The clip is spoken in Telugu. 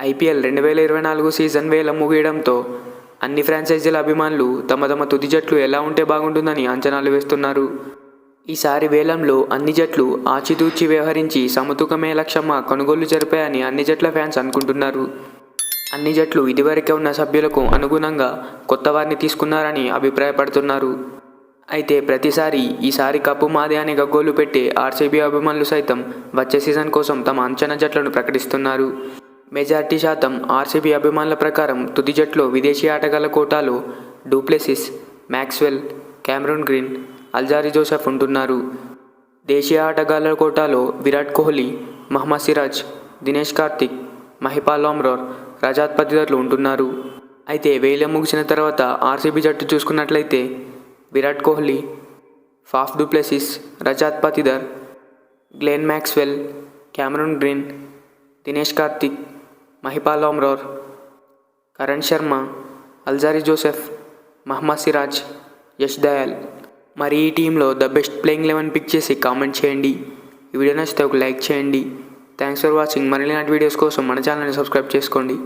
ఐపీఎల్ 2024 సీజన్ వేళ ముగియడంతో అన్ని ఫ్రాంచైజీల అభిమానులు తమ తుది జట్లు ఎలా ఉంటే బాగుంటుందని అంచనాలు వేస్తున్నారు. ఈసారి వేలంలో అన్ని జట్లు ఆచితూచి వ్యవహరించి సమతూకమే లక్ష్యంగా కొనుగోళ్లు జరిపాయని అన్ని జట్ల ఫ్యాన్స్ అనుకుంటున్నారు. అన్ని జట్లు ఇదివరకే ఉన్న సభ్యులకు అనుగుణంగా కొత్త వారిని తీసుకున్నారని అభిప్రాయపడుతున్నారు. అయితే ఈసారి కప్పు మాదే అని గగ్గోలు పెట్టే ఆర్సీబీ అభిమానులు సైతం వచ్చే సీజన్ కోసం తమ అంచనా జట్లను ప్రకటిస్తున్నారు. మెజార్టీ శాతం ఆర్సీబీ అభిమానుల ప్రకారం తుది జట్లో విదేశీ ఆటగాళ్ల కోటాలో du Plessis, Maxwell, Cameron green, Alzarri Joseph ఉంటున్నారు. దేశీయ ఆటగాళ్ల కోటాలో విరాట్ కోహ్లీ, మహమ్మద్ సిరాజ్, దినేష్ కార్తిక్, మహిపాల్ లామ్రోర్, రజాత్ పతిదర్లు ఉంటున్నారు. అయితే వేలం ముగిసిన తర్వాత ఆర్సీబీ జట్టు చూసుకున్నట్లయితే Virat Kohli, Faf du Plessis, Rajat Patidar, Glenn Maxwell, Cameron Green, Dinesh Karthik, Mahipal Lomror, Karan Sharma, Alzarri Joseph, Mohammed Siraj, Yash Dayal. మరి ఈ టీంలో ద బెస్ట్ ప్లేయింగ్ 11 పిక్ చేసి కామెంట్ చేయండి. ఈ వీడియో నచ్చితే ఒక లైక్ చేయండి. Thanks for watching. మరిన్ని వీడియోస్ కోసం మన ఛానల్ని సబ్స్క్రైబ్ చేసుకోండి.